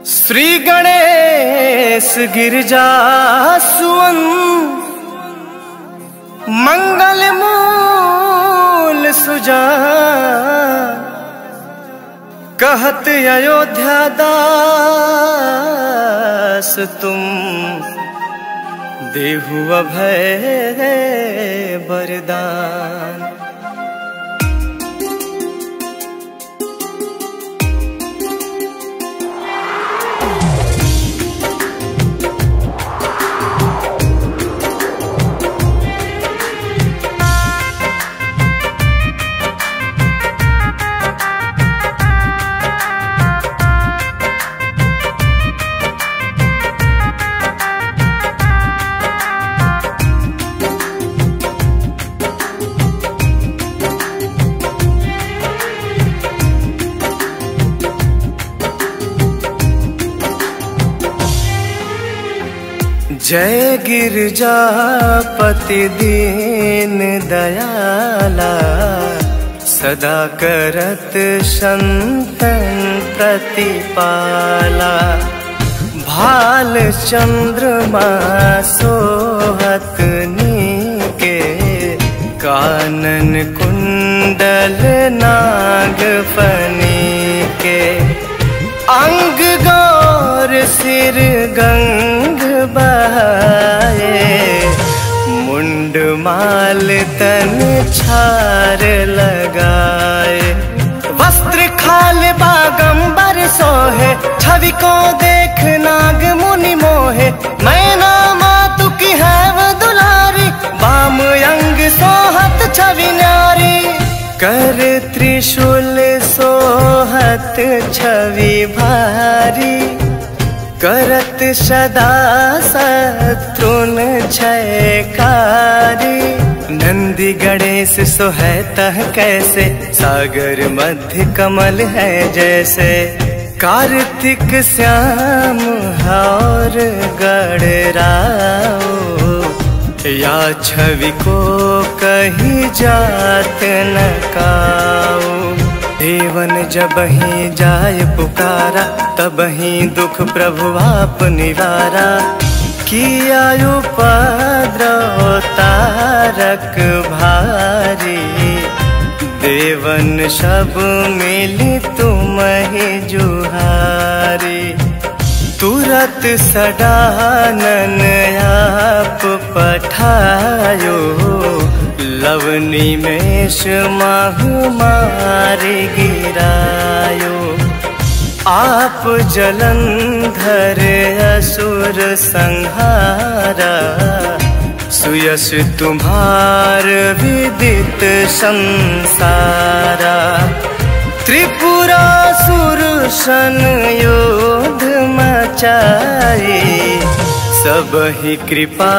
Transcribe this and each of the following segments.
श्री गणेश गिरिजा सुवन मंगल मूल सुजा कहत अयोध्या दास तुम देहु अभय वरदान। जय गिरजापति दीन दयाला सदा करत संतन प्रतिपाला। भाल चंद्रमा सोहत नीके कानन कुंडल नाग फनीके। अंग गौर सिर गंग बहाए मुंड माल तन छार लगाए। वस्त्र खाल बागंबर सोहे छवि को देख नाग मुनि मोहे। मैना मातु की है वो दुलारी बाम अंग सोहत छवि न्यारी। कर त्रिशूल सोहत छवि भारी करत सदा शत्रुन छयकारी। नंदी गणेश सोहतः कैसे सागर मध्य कमल है जैसे। कार्तिक श्याम और गणराओ या छवि को कहीं जात न काओ। देवन जब ही जाय पुकारा तब ही दुख प्रभु आप निवारा। किया उपद्रव तारक भारी देवन सब मिली तुम ही जुहारी। तुरत सडानन आप पठायो लवनी मेष माहु मारी गिरायो। आप जलंधर असुर संहारा सुयश तुम्हार विदित संसारा। त्रिपुरासुर सन योध मचाई सब ही कृपा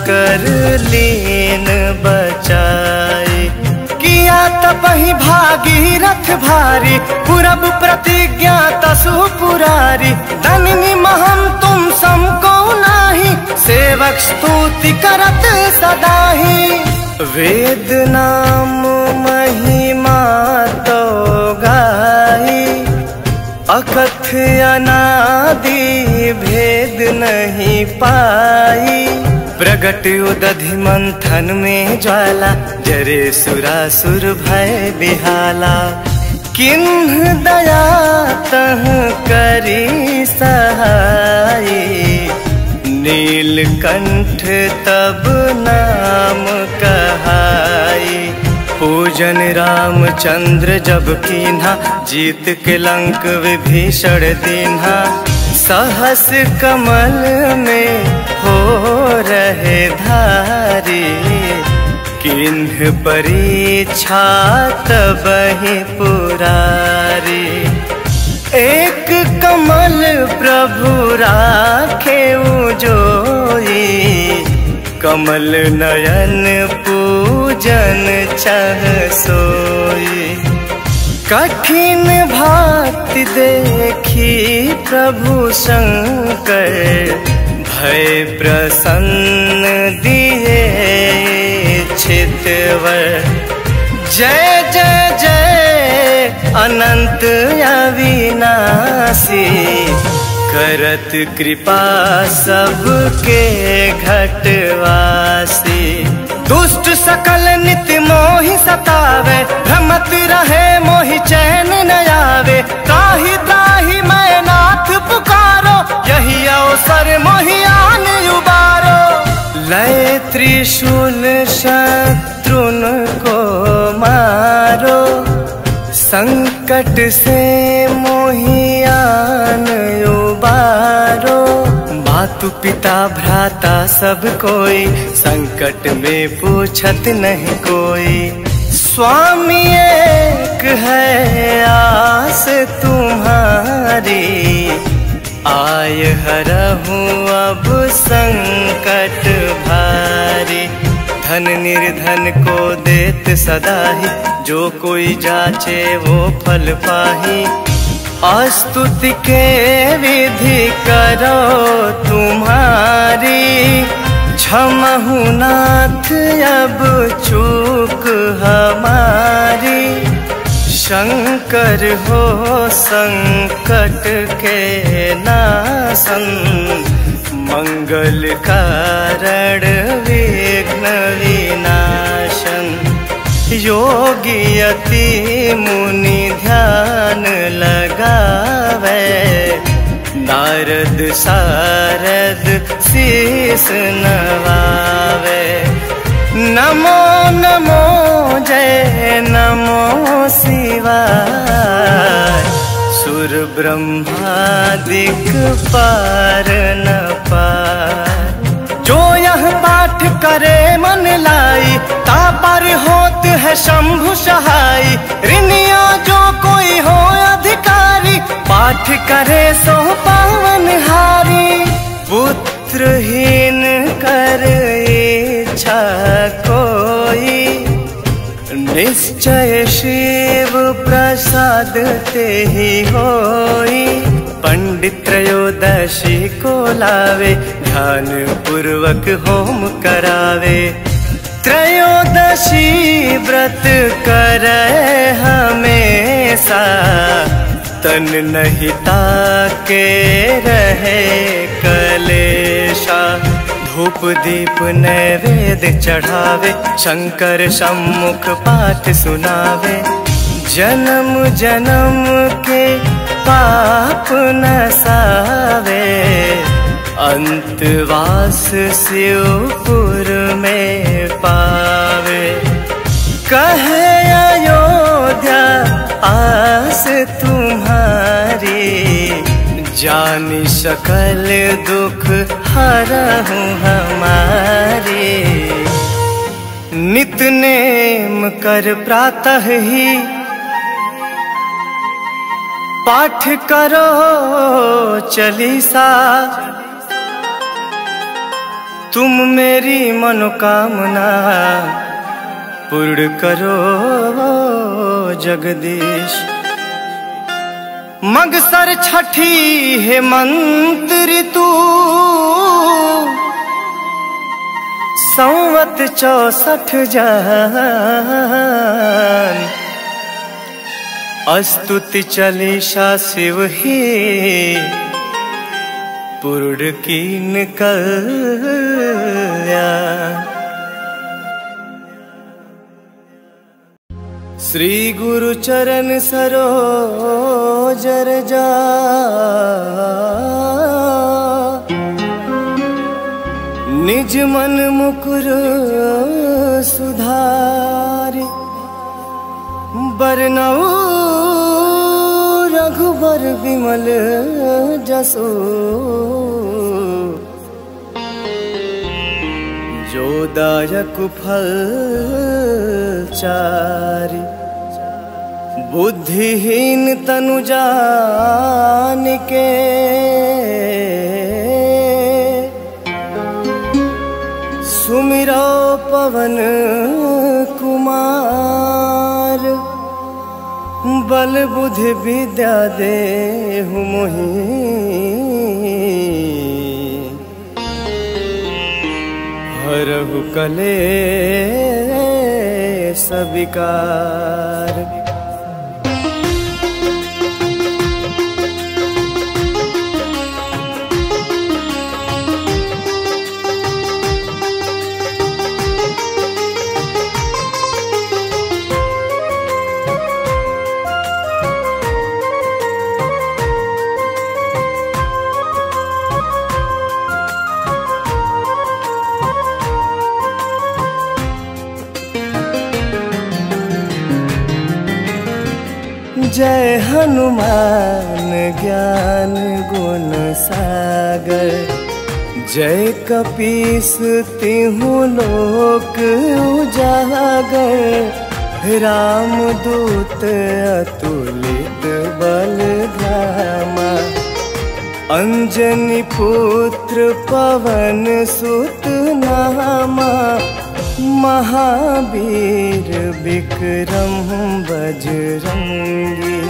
कर लीन बचाई। किया तब ही भागीरथ भारी पूरब प्रतिज्ञा तसु पुरारी। धननी महम तुम समको नाही सेवक स्तुति करत सदाही। वेद नाम महिमा तो गाई अकथ अनादि भेद नहीं पाई। प्रगट उदधि मंथन में ज्वाला जरे सुरासुर भय बिहाला। किन्ह दया तह करी सहाई नीलकंठ तब नाम कहाई। पूजन रामचंद्र जब कीन्हा जीत के लंक विभीषण दीन्हा। सहस कमल में हो रहे धारी किन्ह परीक्षा तब ही पुरारी। एक कमल प्रभु राखे जोई कमल नयन पूजन चह सोई। कठिन भक्ति देखी प्रभु शंकर भय प्रसन्न दिए चितवर। जय जय जय अनंत अविनाशी करत कृपा सबके घटवासी। दुष्ट सकल नित मोहि सतावे, भ्रमत रहे मोहि चैन न आवे। त्राहि त्राहि मैं नाथ पुकारो, यही अवसर मोहि आन उबारो। लय त्रिशूल शत्रुन को मारो, संकट से मोहि आन उबारो। मातु पिता भ्राता सब कोई, संकट में पूछत नहीं कोई। स्वामी एक है आस तुम्हारी, आय हरहूँ अब संकट भारी। धन निर्धन को देत सदा ही, जो कोई जाचे वो फल पाही। स्तुति के विधि करो तुम्हारी, क्षमहु नाथ अब चूक हमारी। शंकर हो संकट के नाशन, मंगल कारण विघ्न विनाशन। योगी यति मुनि ध्यान लगावे, नारद सारद शीस नवावे। नमो नमो जय नमो शिवाय, सुर ब्रह्मादिक पार न पार। जो यह पाठ करे मन लाई, ता पर होत है शंभु सहाय। ऋणिया जो कोई हो अधिकारी, पाठ करे सो पावन हारी। पुत्रहीन कर इच्छा कोई, निश्चय शिव प्रसाद ते ही होई। पंडित त्रयोदशी को लावे, ध्यान पूर्वक होम करावे। त्रयोदशी व्रत करे हमेशा, तन नहीं ताके रहे कलेशा। धूप दीप नैवेद्य चढ़ावे, शंकर सम्मुख पाठ सुनावे। जन्म जन्म के पाप नसावे, अंतवास शिवपुर में पावे। कहे अयोध्या आस तुम्हारी, जानी सकल दुख हरहूँ हमारी। नित नेम कर प्रातः ही, पाठ करो चालीसा। तुम मेरी मनोकामना पूर्ण करो जगदीश। मगसर छठी हेमंत ऋतु, संवत 64 जान। स्तुति चालीसा शिव ही, पूर्ण कीन कल्याण। श्री गुरु चरण सरोज रज, निज मन मुकुर सुधारि। बरनऊ रघुबर विमल जसो, जो दायक फल चारि। बुद्धिहीन तनु जानिके, सुमिरो पवन कुमार। बल बुद्धि विद्या देहु मोहि, हरहु कलेश विकार। हनुमान ज्ञान गुण सागर, जय कपीस तिहु लोक उजागर। रामदूत अतुलित बल धामा, अंजनी पुत्र पवन सुत नामा। महावीर विक्रम बजरंगी,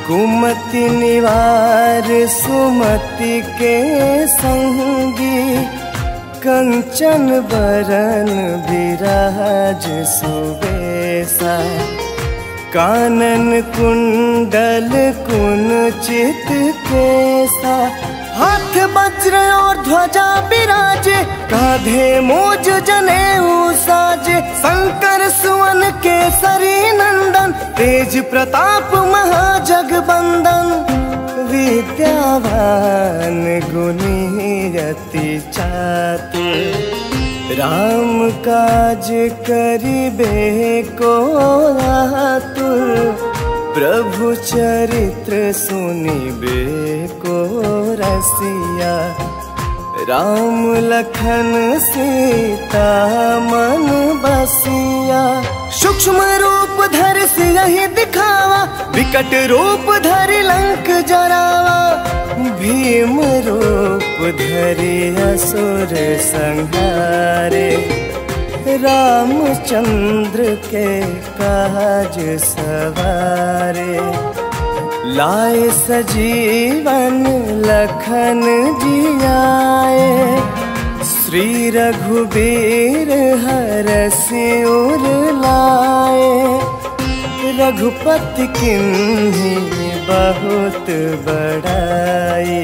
कुमति निवार सुमति के संगी। कंचन बरन विराज सुबेसा, कानन कुंडल कुंचित केसा। हाथ वज्र और ध्वजा बिराजे, कांधे मूज जनेऊ साजे। शंकर सुवन केसरी नंदन, तेज प्रताप महाजगबंदन। विद्यावान गुणी अति चातुर, राम काज करिबे को आतुर। प्रभु चरित्र सुनिबे को रसिया, राम लखन सीता मन बसिया। सूक्ष्म रूप धरि सियहि दिखावा, विकट रूप धरि लंक जरावा। भीम रूप धरि असुर संहारे, रामचंद्र के काज सवारे। लाए सजीवन लखन जियाए, श्री रघुबीर हरषि उर लाए। रघुपति किन्हीं बहुत बड़ाई,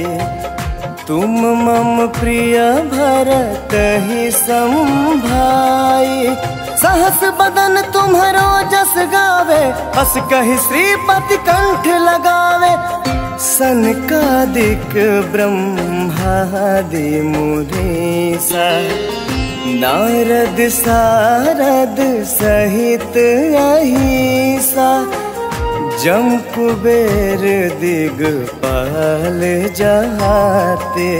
तुम मम प्रिय भरत ही संभाई। सहस बदन तुम्हरो जस गावे, बस कहि श्रीपति कंठ लगावे। सनकादिक ब्रह्मादि मुनीसा, नारद सारद सहित अहिसा। जम कुबेर दिगपाल जहाते,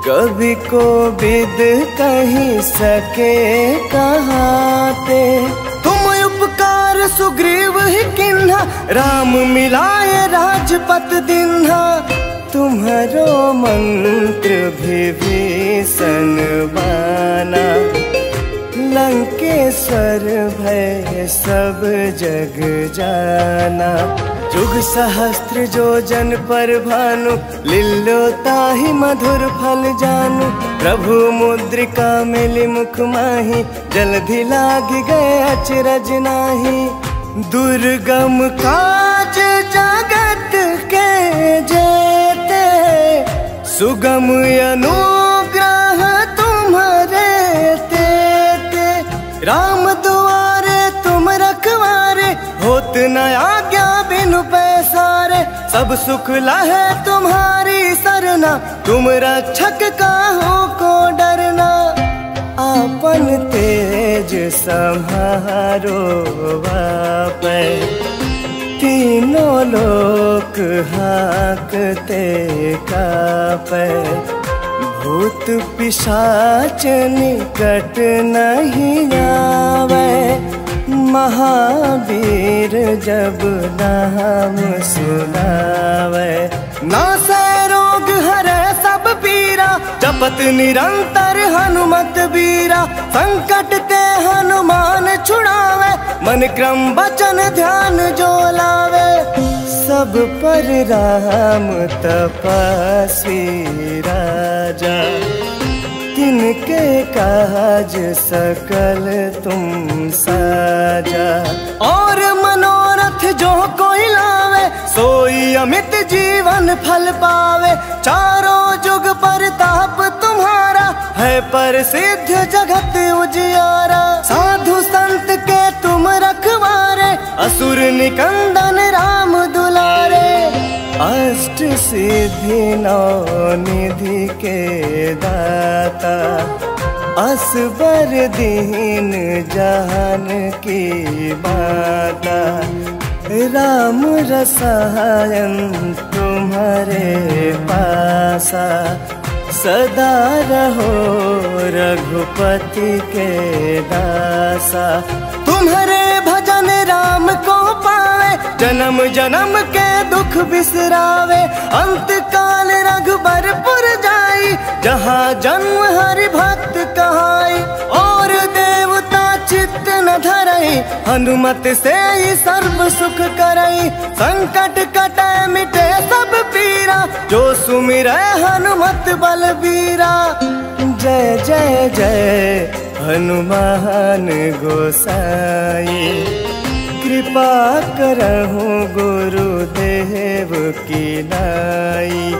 कवि कोविद कहि सके कहाते। तुम उपकार सुग्रीव ही किन्हा, राम मिलाए राजपत दिन्हा। तुम्हारो मंत्र विभीषण बाना, लंकेश्वर भय सब जग जाना। जुग सहस्त्र जो जन पर भानु, लील्यो ताहि मधुर फल जानू। प्रभु मुद्रिका मिली मुख माहि, जलधि लागी गए अचरज नाही। दुर्गम काज जगत के जेते, सुगम अनुग्रह तुम्हारे तेते। राम दुआरे तुम रखवारे, होत न आज्ञा बिनु पैसारे। सब सुख लहे तुम्हारी सरना, तुम रक्षक काहू को डरना। आपन तेज सम्हारो बापै, तीनों लोक हांकते कापै। भूत पिशाच निकट नहीं आवे, महावीर जब नाम सुनावे। नासै रोग हरै सब पीरा, जपत निरंतर हनुमत बीरा। संकट ते हनुमान छुड़ावे, मन क्रम वचन ध्यान जो लावे। सब पर राम तपस्वी राजा, तिनके काज सकल तुम साजा। और मनोरथ जो कोई लावे, सोई अमित जीवन फल पावे। चारों जुग परताप तुम्हारा, है प्रसिद्ध जगत उजियारा। साधु संत के तुम रखवारे, असुर निकंदन राम दुलारे। अष्ट सिद्धि नौ निधि के दाता, असबर दीन जान की माता। राम रसायन तुम्हारे पासा, सदा रहो रघुपति के दासा। तुम्हारे भजन राम को पावे, जन्म जन्म के दुख बिसरावे। अंत काल रघुबरपुर जाई, जहाँ जन्म हरि भक्त कहाई। और देवता चित्त न धरई, हनुमत से ही सर्व सुख करई। संकट कटे मिटे सब पीरा, जो सुमिरै हनुमत बलबीरा। जय जय जय हनुमान गोसाई, कृपा करहु गुरुदेव की नाई।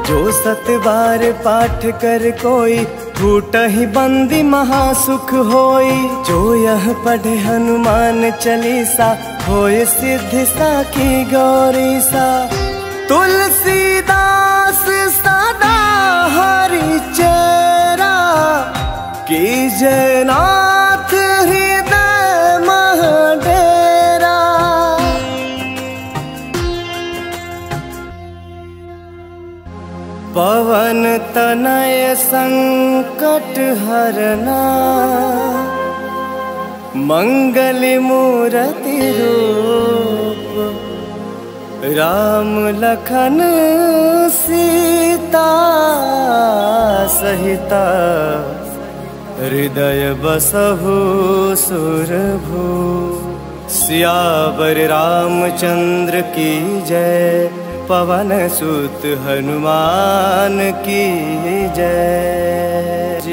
जो 7 बार पाठ कर कोई, टूटहि बंदी महासुख होई। जो यह पढ़े हनुमान चालीसा, होय सिद्धि साखी गौरी सा। तुलसीदास सदा हरि चेरा, कीजय नाथ हृदय मह डेरा। पवन तनय संकट हरना, मंगल मूरति रूप। राम लखन सीता सहिता, हृदय बसहु सुरभु। सियावर रामचंद्र की जय, पवन सुत हनुमान की जय।